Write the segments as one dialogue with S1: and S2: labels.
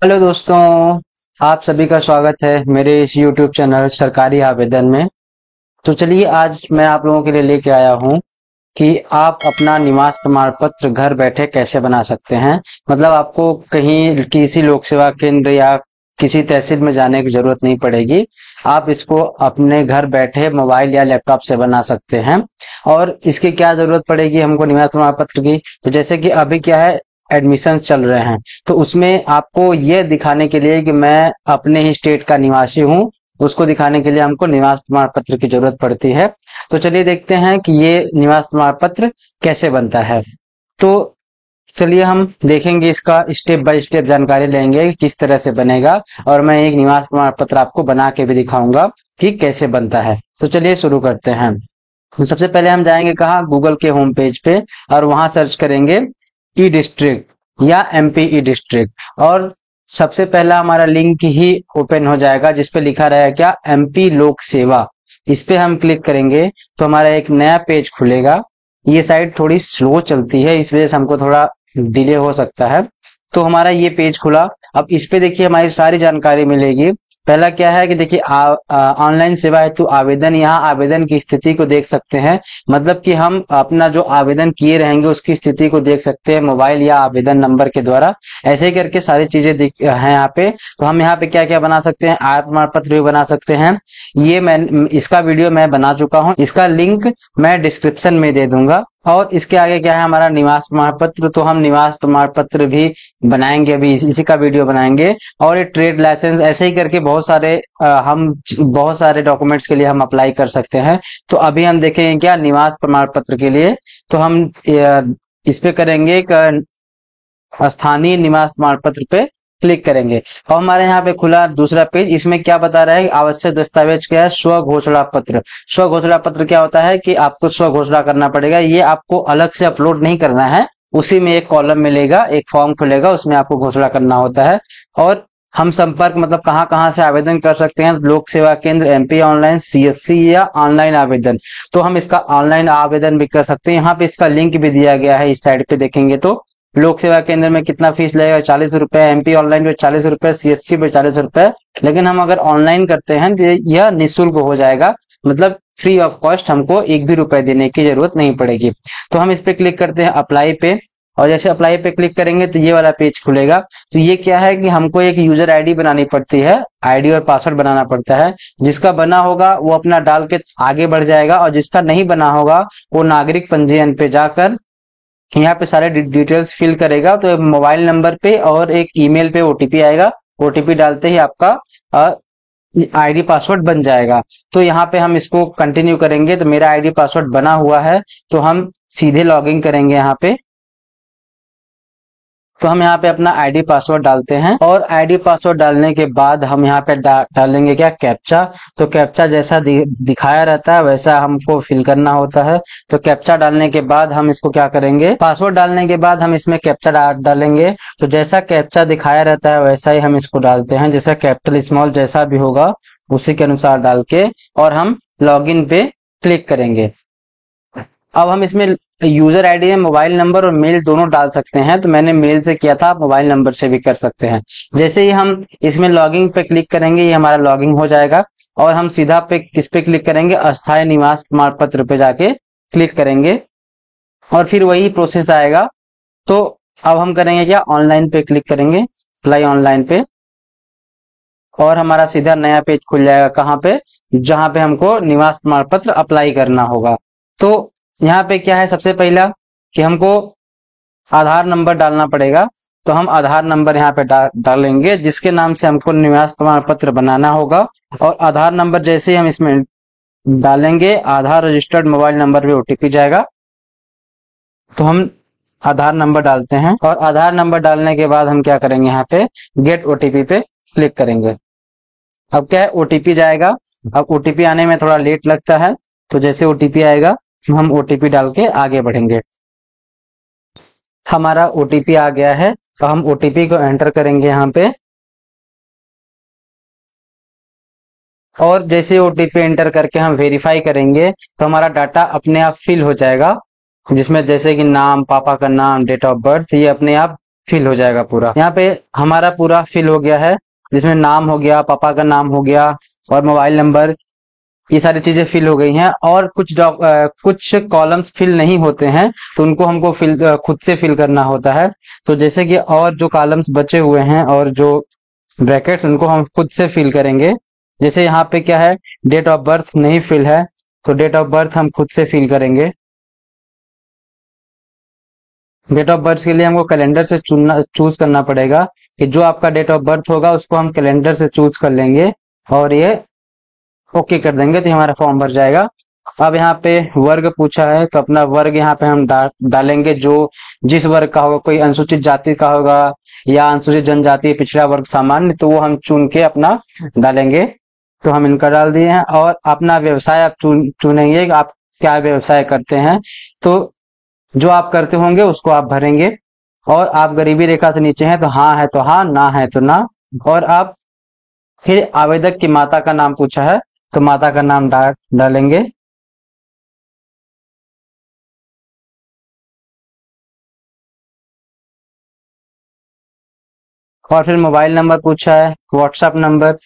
S1: Hello दोस्तों, आप सभी का स्वागत है मेरे इस YouTube चैनल सरकारी आवेदन में। तो चलिए आज मैं आप लोगों के लिए लेके आया हूँ कि आप अपना निवास प्रमाण पत्र घर बैठे कैसे बना सकते हैं। मतलब आपको कहीं किसी लोक सेवा केंद्र या किसी तहसील में जाने की जरूरत नहीं पड़ेगी। आप इसको अपने घर बैठे मोबाइल या लैपटॉप से बना सकते हैं। और इसकी क्या जरूरत पड़ेगी हमको निवास प्रमाण पत्र की, तो जैसे कि अभी क्या है, एडमिशन चल रहे हैं, तो उसमें आपको ये दिखाने के लिए कि मैं अपने ही स्टेट का निवासी हूँ, उसको दिखाने के लिए हमको निवास प्रमाण पत्र की जरूरत पड़ती है। तो चलिए देखते हैं कि ये निवास प्रमाण पत्र कैसे बनता है। तो चलिए हम देखेंगे, इसका स्टेप बाय स्टेप जानकारी लेंगे कि किस तरह से बनेगा, और मैं एक निवास प्रमाण पत्र आपको बना के भी दिखाऊंगा कि कैसे बनता है। तो चलिए शुरू करते हैं। तो सबसे पहले हम जाएंगे कहाँ, गूगल के होम पेज पे, और वहां सर्च करेंगे ई डिस्ट्रिक्ट या एमपी ई डिस्ट्रिक्ट। और सबसे पहला हमारा लिंक ही ओपन हो जाएगा जिसपे लिखा रहेगा क्या, एमपी लोक सेवा। इस पे हम क्लिक करेंगे तो हमारा एक नया पेज खुलेगा। ये साइट थोड़ी स्लो चलती है, इस वजह से हमको थोड़ा डिले हो सकता है। तो हमारा ये पेज खुला। अब इस पे देखिए हमारी सारी जानकारी मिलेगी। पहला क्या है कि देखिए ऑनलाइन सेवा हेतु आवेदन, यहाँ आवेदन की स्थिति को देख सकते हैं। मतलब कि हम अपना जो आवेदन किए रहेंगे उसकी स्थिति को देख सकते हैं मोबाइल या आवेदन नंबर के द्वारा। ऐसे ही करके सारी चीजें हैं यहाँ पे। तो हम यहाँ पे क्या क्या बना सकते हैं, आय प्रमाण पत्र भी बना सकते हैं। ये मैं इसका वीडियो मैं बना चुका हूँ, इसका लिंक मैं डिस्क्रिप्शन में दे दूंगा। और इसके आगे क्या है, हमारा निवास प्रमाण पत्र। तो हम निवास प्रमाण पत्र भी बनाएंगे, अभी इसी का वीडियो बनाएंगे। और ये ट्रेड लाइसेंस, ऐसे ही करके बहुत सारे डॉक्यूमेंट्स के लिए हम अप्लाई कर सकते हैं। तो अभी हम देखेंगे क्या, निवास प्रमाण पत्र के लिए तो हम इस पे करेंगे स्थानीय निवास प्रमाण पत्र पे क्लिक करेंगे। और हमारे यहाँ पे खुला दूसरा पेज। इसमें क्या बता रहा है, आवश्यक दस्तावेज क्या है, स्व घोषणा पत्र। स्व घोषणा पत्र क्या होता है कि आपको स्व घोषणा करना पड़ेगा, ये आपको अलग से अपलोड नहीं करना है। उसी में एक कॉलम मिलेगा, एक फॉर्म खुलेगा, उसमें आपको घोषणा करना होता है। और हम संपर्क मतलब कहाँ कहाँ से आवेदन कर सकते हैं, लोक सेवा केंद्र, एमपी ऑनलाइन, सीएससी या ऑनलाइन आवेदन। तो हम इसका ऑनलाइन आवेदन भी कर सकते हैं। यहाँ पे इसका लिंक भी दिया गया है, इस साइड पे देखेंगे तो लोक सेवा केंद्र में कितना फीस लगेगा, 40 रुपए, एमपी ऑनलाइन पे 40 रुपए, सीएससी पे 40 रुपए। लेकिन हम अगर ऑनलाइन करते हैं तो यह निःशुल्क हो जाएगा, मतलब फ्री ऑफ कॉस्ट, हमको एक भी रुपए देने की जरूरत नहीं पड़ेगी। तो हम इस पे क्लिक करते हैं अप्लाई पे। और जैसे अप्लाई पे क्लिक करेंगे तो ये वाला पेज खुलेगा। तो ये क्या है कि हमको एक यूजर आईडी बनानी पड़ती है, आईडी और पासवर्ड बनाना पड़ता है। जिसका बना होगा वो अपना डाल के आगे बढ़ जाएगा, और जिसका नहीं बना होगा वो नागरिक पंजीयन पे जाकर यहाँ पे सारे डिटेल्स फिल करेगा। तो एक मोबाइल नंबर पे और एक ईमेल पे ओटीपी आएगा। ओटीपी डालते ही आपका आईडी पासवर्ड बन जाएगा। तो यहाँ पे हम इसको कंटिन्यू करेंगे। तो मेरा आईडी पासवर्ड बना हुआ है, तो हम सीधे लॉगिन करेंगे यहाँ पे। तो हम यहाँ पे अपना आईडी पासवर्ड डालते हैं, और आईडी पासवर्ड डालने के बाद हम यहाँ पे डालेंगे क्या, कैप्चा। तो कैप्चा जैसा दिखाया रहता है वैसा हमको फिल करना होता है। तो कैप्चा डालने के बाद हम इसको क्या करेंगे, पासवर्ड डालने के बाद हम इसमें कैप्चा डालेंगे। तो जैसा कैप्चा दिखाया रहता है वैसा ही हम इसको डालते हैं, जैसा कैपिटल स्मॉल जैसा भी होगा उसी के अनुसार डाल के, और हम लॉगिन पे क्लिक करेंगे। अब हम इसमें यूजर आईडी में मोबाइल नंबर और मेल दोनों डाल सकते हैं। तो मैंने मेल से किया था, आप मोबाइल नंबर से भी कर सकते हैं। जैसे ही हम इसमें लॉगिन पे क्लिक करेंगे, ये हमारा लॉगिन हो जाएगा। और हम सीधा पे किस पे क्लिक करेंगे, अस्थायी निवास प्रमाण पत्र पे जाके क्लिक करेंगे, और फिर वही प्रोसेस आएगा। तो अब हम करेंगे क्या, ऑनलाइन पे क्लिक करेंगे, अप्लाई ऑनलाइन पे, और हमारा सीधा नया पेज खुल जाएगा। कहाँ पे, जहां पे हमको निवास प्रमाण पत्र अप्लाई करना होगा। तो यहाँ पे क्या है, सबसे पहला कि हमको आधार नंबर डालना पड़ेगा। तो हम आधार नंबर यहाँ पे डालेंगे जिसके नाम से हमको निवास प्रमाण पत्र बनाना होगा। और आधार नंबर जैसे ही हम इसमें डालेंगे, आधार रजिस्टर्ड मोबाइल नंबर पे ओटीपी जाएगा। तो हम आधार नंबर डालते हैं, और आधार नंबर डालने के बाद हम क्या करेंगे, यहाँ पे गेट ओटीपी पे क्लिक करेंगे। अब क्या है, ओटीपी जाएगा। अब ओटीपी आने में थोड़ा लेट लगता है, तो जैसे ओटीपी आएगा हम ओटीपी डाल के आगे बढ़ेंगे। हमारा ओटीपी आ गया है, तो हम ओटीपी को एंटर करेंगे यहाँ पे। और जैसे ओटीपी एंटर करके हम वेरीफाई करेंगे तो हमारा डाटा अपने आप फिल हो जाएगा, जिसमें जैसे कि नाम, पापा का नाम, डेट ऑफ बर्थ, ये अपने आप फिल हो जाएगा पूरा। यहाँ पे हमारा पूरा फिल हो गया है, जिसमें नाम हो गया, पापा का नाम हो गया और मोबाइल नंबर, ये सारी चीजें फिल हो गई हैं। और कुछ कॉलम्स फिल नहीं होते हैं, तो उनको हमको खुद से फिल करना होता है। तो जैसे कि और जो कॉलम्स बचे हुए हैं और जो ब्रैकेट्स, उनको हम खुद से फिल करेंगे। जैसे यहाँ पे क्या है, डेट ऑफ बर्थ नहीं फिल है, तो डेट ऑफ बर्थ हम खुद से फिल करेंगे। डेट ऑफ बर्थ के लिए हमको कैलेंडर से चूज करना पड़ेगा, कि जो आपका डेट ऑफ बर्थ होगा उसको हम कैलेंडर से चूज कर लेंगे और ये ओके कर देंगे, तो हमारा फॉर्म भर जाएगा। अब यहाँ पे वर्ग पूछा है, तो अपना वर्ग यहाँ पे हम डालेंगे, जो जिस वर्ग का होगा, कोई अनुसूचित जाति का होगा या अनुसूचित जनजाति, पिछड़ा वर्ग, सामान्य, तो वो हम चुन के अपना डालेंगे। तो हम इनका डाल दिए हैं। और अपना व्यवसाय आप चुनेंगे कि आप क्या व्यवसाय करते हैं, तो जो आप करते होंगे उसको आप भरेंगे। और आप गरीबी रेखा से नीचे हैं तो हाँ है तो हाँ, ना है तो ना। और आप फिर आवेदक की माता का नाम पूछा है, तो माता का नाम डालेंगे। और फिर मोबाइल नंबर पूछा है, व्हाट्सएप नंबर।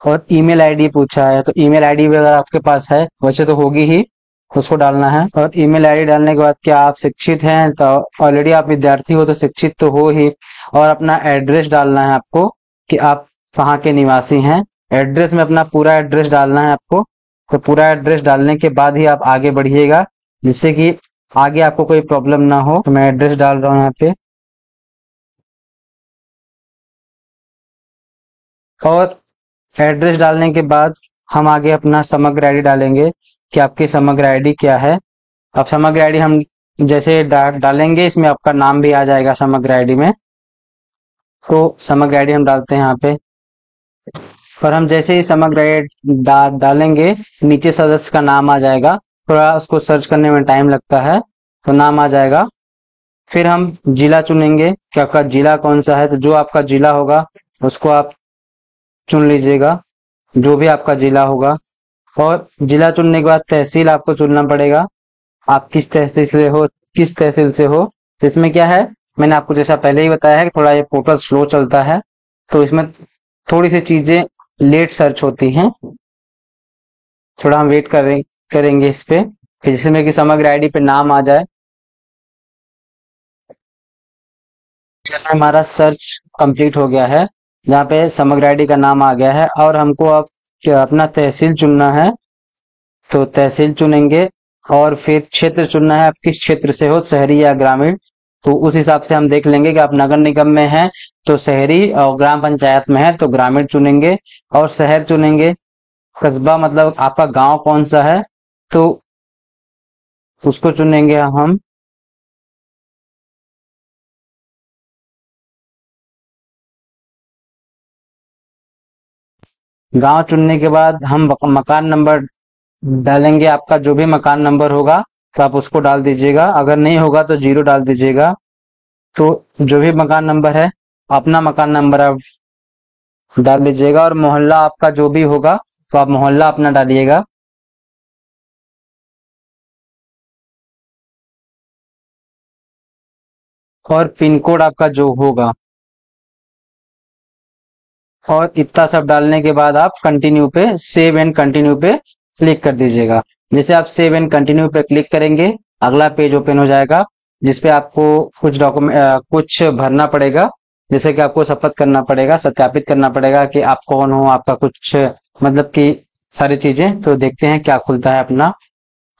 S1: और ईमेल आईडी पूछा है, तो ईमेल आईडी भी अगर आपके पास है, वैसे तो होगी ही, उसको डालना है। और ईमेल आईडी डालने के बाद क्या आप शिक्षित हैं, तो ऑलरेडी आप विद्यार्थी हो तो शिक्षित तो हो ही। और अपना एड्रेस डालना है आपको, कि आप कहाँ के निवासी हैं। एड्रेस में अपना पूरा एड्रेस डालना है आपको। तो पूरा एड्रेस डालने के बाद ही आप आगे बढ़िएगा, जिससे कि आगे आपको कोई प्रॉब्लम ना हो। तो मैं एड्रेस डाल रहा हूँ यहाँ पे। और एड्रेस डालने के बाद हम आगे अपना समग्र आईडी डालेंगे, कि आपकी समग्र आईडी क्या है। अब समग्र आईडी हम जैसे डालेंगे, इसमें आपका नाम भी आ जाएगा समग्र आईडी में। तो समग्र आईडी हम डालते हैं यहाँ पे। और हम जैसे ही समग्र आईडी डालेंगे, नीचे सदस्य का नाम आ जाएगा। थोड़ा उसको सर्च करने में टाइम लगता है, तो नाम आ जाएगा। फिर हम जिला चुनेंगे कि आपका जिला कौन सा है, तो जो आपका जिला होगा उसको आप चुन लीजिएगा, जो भी आपका जिला होगा। और जिला चुनने के बाद तहसील आपको चुनना पड़ेगा, आप किस तहसील से हो। तो इसमें क्या है, मैंने आपको जैसा पहले ही बताया है कि थोड़ा ये पोर्टल स्लो चलता है, तो इसमें थोड़ी सी चीजें लेट सर्च होती हैं। थोड़ा हम वेट करेंगे इस पे, कि जिसमें कि समग्र आईडी पे नाम आ जाए। हमारा सर्च कंप्लीट हो गया है, जहाँ पे समग्र आईडी का नाम आ गया है। और हमको अब अपना तहसील चुनना है, तो तहसील चुनेंगे। और फिर क्षेत्र चुनना है, आप किस क्षेत्र से हो, शहरी या ग्रामीण। तो उस हिसाब से हम देख लेंगे कि आप नगर निगम में हैं तो शहरी, और ग्राम पंचायत में है तो ग्रामीण चुनेंगे। और शहर चुनेंगे, कस्बा मतलब आपका गांव कौन सा है, तो उसको चुनेंगे हम। गांव चुनने के बाद हम मकान नंबर डालेंगे, आपका जो भी मकान नंबर होगा तो आप उसको डाल दीजिएगा, अगर नहीं होगा तो जीरो डाल दीजिएगा। तो जो भी मकान नंबर है, अपना मकान नंबर आप डाल लीजिएगा। और मोहल्ला आपका जो भी होगा, तो आप मोहल्ला अपना डालिएगा। और पिन कोड आपका जो होगा। और इतना सब डालने के बाद आप कंटिन्यू पे, सेव एंड कंटिन्यू पे क्लिक कर दीजिएगा। जैसे आप सेव एंड कंटिन्यू पे क्लिक करेंगे, अगला पेज ओपन हो जाएगा, जिसपे आपको कुछ भरना पड़ेगा। जैसे कि आपको शपथ करना पड़ेगा, सत्यापित करना पड़ेगा कि आप कौन हो, आपका कुछ मतलब कि सारी चीजें। तो देखते हैं क्या खुलता है अपना।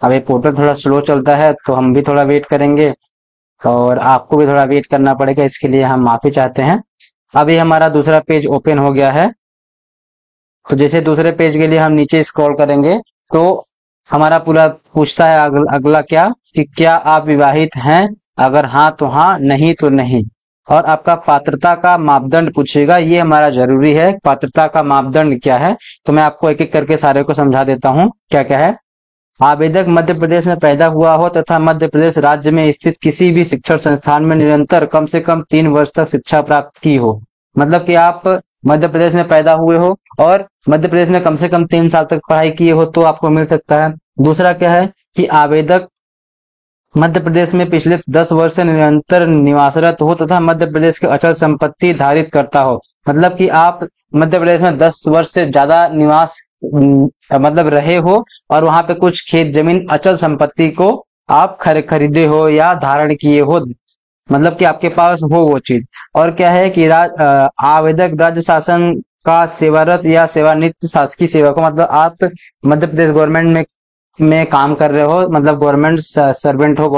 S1: अब ये पोर्टल थोड़ा स्लो चलता है, तो हम भी थोड़ा वेट करेंगे और आपको भी थोड़ा वेट करना पड़ेगा, इसके लिए हम माफी चाहते हैं। अभी हमारा दूसरा पेज ओपन हो गया है। तो जैसे दूसरे पेज के लिए हम नीचे स्क्रॉल करेंगे, तो हमारा पूरा पूछता है अगला क्या, कि क्या आप विवाहित हैं, अगर हाँ तो हाँ, नहीं तो नहीं। और आपका पात्रता का मापदंड पूछेगा, ये हमारा जरूरी है, पात्रता का मापदंड क्या है। तो मैं आपको एक एक करके सारे को समझा देता हूँ क्या क्या है। आवेदक मध्य प्रदेश में पैदा हुआ हो तथा मध्य प्रदेश राज्य में स्थित किसी भी शिक्षण संस्थान में निरंतर कम से कम 3 वर्ष तक शिक्षा प्राप्त की हो। मतलब कि आप मध्य प्रदेश में पैदा हुए हो और मध्य प्रदेश में कम से कम 3 साल तक पढ़ाई किए हो, तो आपको मिल सकता है। दूसरा क्या है, कि आवेदक मध्य प्रदेश में पिछले 10 वर्ष से निरंतर निवासरत हो तथा मध्य प्रदेश की अचल संपत्ति धारित करता हो। मतलब कि आप मध्य प्रदेश में 10 वर्ष से ज्यादा निवास मतलब रहे हो और वहां पे कुछ खेत जमीन अचल संपत्ति को आप खरीदे हो या धारण किए हो, मतलब कि आपके पास हो वो चीज। और क्या है कि आवेदक राज्य शासन का सेवारत या सेवानिवृत्त शासकीय सेवक हो, मतलब आप मध्य प्रदेश गवर्नमेंट में काम कर रहे हो, मतलब गवर्नमेंट सर्वेंट हो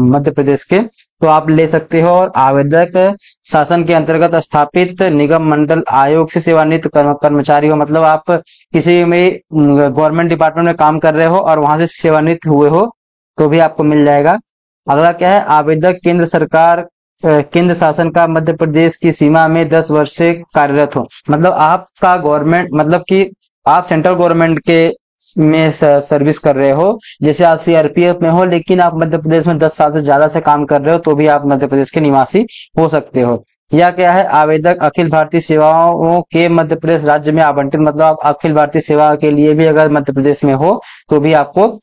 S1: मध्य प्रदेश के, तो आप ले सकते हो। और आवेदक शासन के अंतर्गत स्थापित निगम मंडल आयोग से सेवानिवृत्त कर्मचारी हो, मतलब आप किसी में गवर्नमेंट डिपार्टमेंट में काम कर रहे हो और वहां से सेवानिवृत्त हुए हो तो भी आपको मिल जाएगा। अगला क्या है, आवेदक केंद्र सरकार केंद्र शासन का मध्य प्रदेश की सीमा में 10 वर्ष से कार्यरत हो, मतलब आपका गवर्नमेंट, मतलब कि आप सेंट्रल गवर्नमेंट के में सर्विस कर रहे हो, जैसे आप सीआरपीएफ में हो, लेकिन आप मध्य प्रदेश में 10 साल से ज्यादा से काम कर रहे हो तो भी आप मध्य प्रदेश के निवासी हो सकते हो। या क्या है, आवेदक अखिल भारतीय सेवाओं के मध्य प्रदेश राज्य में आवंटित, मतलब आप अखिल भारतीय सेवा के लिए भी अगर मध्य प्रदेश में हो तो भी आपको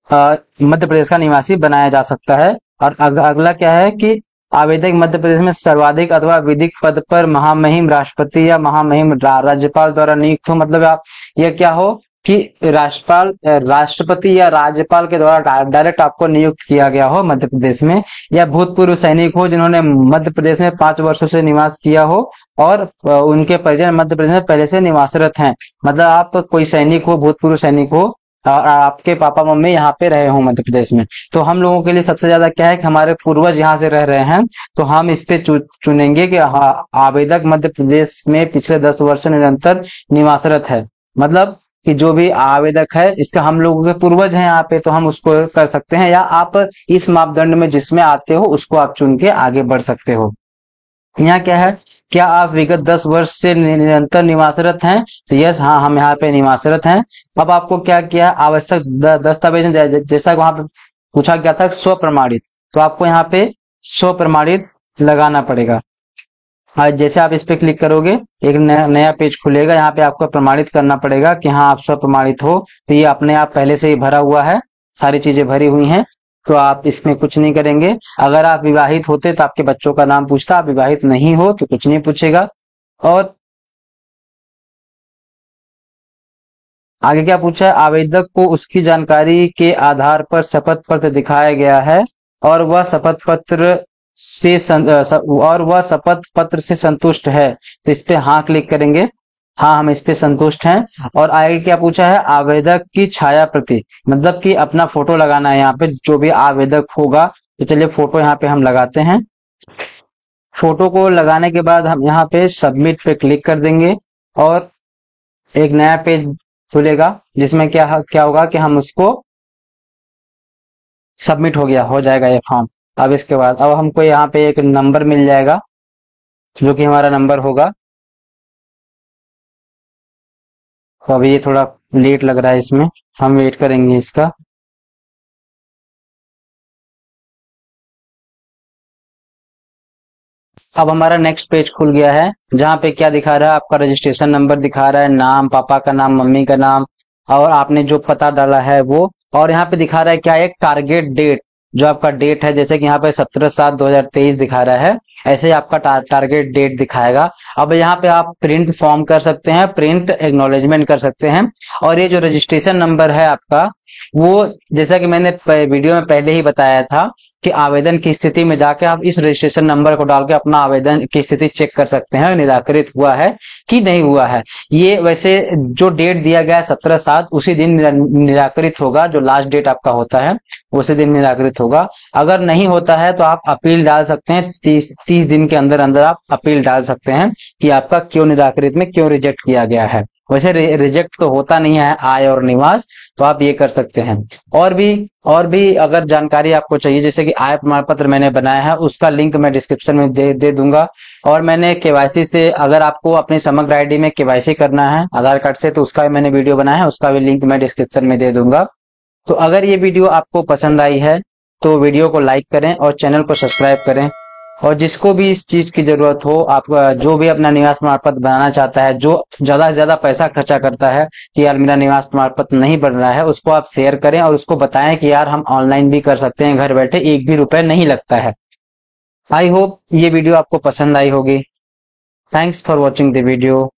S1: मध्य प्रदेश का निवासी बनाया जा सकता है। और अगला क्या है कि आवेदक मध्य प्रदेश में सर्वाधिक अथवा विधिक पद पर महामहिम राष्ट्रपति या महामहिम राज्यपाल द्वारा नियुक्त हो, मतलब आप यह क्या हो कि राष्ट्रपति या राज्यपाल के द्वारा डायरेक्ट आपको नियुक्त किया गया हो मध्य प्रदेश में। या भूतपूर्व सैनिक हो जिन्होंने मध्य प्रदेश में 5 वर्षों से निवास किया हो और उनके परिजन मध्य प्रदेश में पहले से निवासरत हैं, मतलब आप कोई सैनिक हो, भूतपूर्व सैनिक हो और आपके पापा मम्मी यहाँ पे रहे हो मध्य प्रदेश में, तो हम लोगों के लिए सबसे ज्यादा क्या है कि हमारे पूर्वज यहाँ से रह रहे हैं, तो हम इस पे चुनेंगे कि आवेदक मध्य प्रदेश में पिछले 10 वर्ष से निरंतर निवासरत है, मतलब कि जो भी आवेदक है इसका हम लोगों के पूर्वज हैं यहाँ पे, तो हम उसको कर सकते हैं। या आप इस मापदंड में जिसमें आते हो उसको आप चुन के आगे बढ़ सकते हो। यहाँ क्या है, क्या आप विगत 10 वर्ष से निरंतर निवासरत हैं, तो यस, हाँ, हम यहाँ पे निवासरत हैं। अब आपको क्या किया, आवश्यक दस्तावेज जैसा वहां पे पूछा गया था स्व प्रमाणित, तो आपको यहाँ पे स्व प्रमाणित लगाना पड़ेगा। आज जैसे आप इस पे क्लिक करोगे एक नया पेज खुलेगा, यहाँ पे आपको प्रमाणित करना पड़ेगा कि हाँ आप स्व प्रमाणित हो, तो ये अपने आप पहले से ही भरा हुआ है, सारी चीजें भरी हुई हैं, तो आप इसमें कुछ नहीं करेंगे। अगर आप विवाहित होते तो आपके बच्चों का नाम पूछता, आप विवाहित नहीं हो तो कुछ नहीं पूछेगा। और आगे क्या पूछा है, आवेदक को उसकी जानकारी के आधार पर शपथ पत्र दिखाया गया है और वह शपथ पत्र से संतुष्ट है, तो इस पे हाँ क्लिक करेंगे, हाँ हम इस पे संतुष्ट हैं। और आगे क्या पूछा है, आवेदक की छाया प्रति, मतलब कि अपना फोटो लगाना है यहाँ पे, जो भी आवेदक होगा, तो चलिए फोटो यहाँ पे हम लगाते हैं। फोटो को लगाने के बाद हम यहाँ पे सबमिट पे क्लिक कर देंगे और एक नया पेज खुलेगा जिसमें क्या क्या होगा कि हम उसको सबमिट हो जाएगा ये फॉर्म। अब इसके बाद अब हमको यहाँ पे एक नंबर मिल जाएगा जो कि हमारा नंबर होगा। तो अभी ये थोड़ा लेट लग रहा है, इसमें हम वेट करेंगे इसका। अब हमारा नेक्स्ट पेज खुल गया है जहाँ पे क्या दिखा रहा है, आपका रजिस्ट्रेशन नंबर दिखा रहा है, नाम, पापा का नाम, मम्मी का नाम और आपने जो पता डाला है वो। और यहाँ पे दिखा रहा है क्या, एक टारगेट डेट, जो आपका डेट है, जैसे कि यहाँ पे 17/7/2023 दिखा रहा है, ऐसे ही आपका टारगेट डेट दिखाएगा। अब यहाँ पे आप प्रिंट फॉर्म कर सकते हैं, प्रिंट एक्नॉलेजमेंट कर सकते हैं। और ये जो रजिस्ट्रेशन नंबर है आपका, वो जैसा कि मैंने वीडियो में पहले ही बताया था कि आवेदन की स्थिति में जाके आप इस रजिस्ट्रेशन नंबर को डाल के अपना आवेदन की स्थिति चेक कर सकते हैं, निराकृत हुआ है कि नहीं हुआ है। ये वैसे जो डेट दिया गया है 17/7, उसी दिन निराकृत होगा, जो लास्ट डेट आपका होता है उसी दिन निराकृत होगा। अगर नहीं होता है तो आप अपील डाल सकते हैं, 30 दिन के अंदर अंदर आप अपील डाल सकते हैं कि आपका क्यों निराकृत में क्यों रिजेक्ट किया गया है। वैसे रिजेक्ट तो होता नहीं है आय और निवास, तो आप ये कर सकते हैं। और भी अगर जानकारी आपको चाहिए, जैसे कि आय प्रमाण पत्र मैंने बनाया है, उसका लिंक मैं डिस्क्रिप्शन में दे दूंगा। और मैंने केवाईसी से, अगर आपको अपनी समग्र आईडी में केवाईसी करना है आधार कार्ड से, तो उसका भी मैंने वीडियो बनाया है, उसका भी लिंक मैं डिस्क्रिप्शन में दे दूंगा। तो अगर ये वीडियो आपको पसंद आई है तो वीडियो को लाइक करें और चैनल को सब्सक्राइब करें। और जिसको भी इस चीज की जरूरत हो, आप जो भी अपना निवास प्रमाण पत्र बनाना चाहता है, जो ज्यादा से ज्यादा पैसा खर्चा करता है कि यार मेरा निवास प्रमाण पत्र नहीं बन रहा है, उसको आप शेयर करें और उसको बताएं कि यार हम ऑनलाइन भी कर सकते हैं, घर बैठे एक भी रुपए नहीं लगता है। आई होप ये वीडियो आपको पसंद आई होगी। Thanks for watching the video.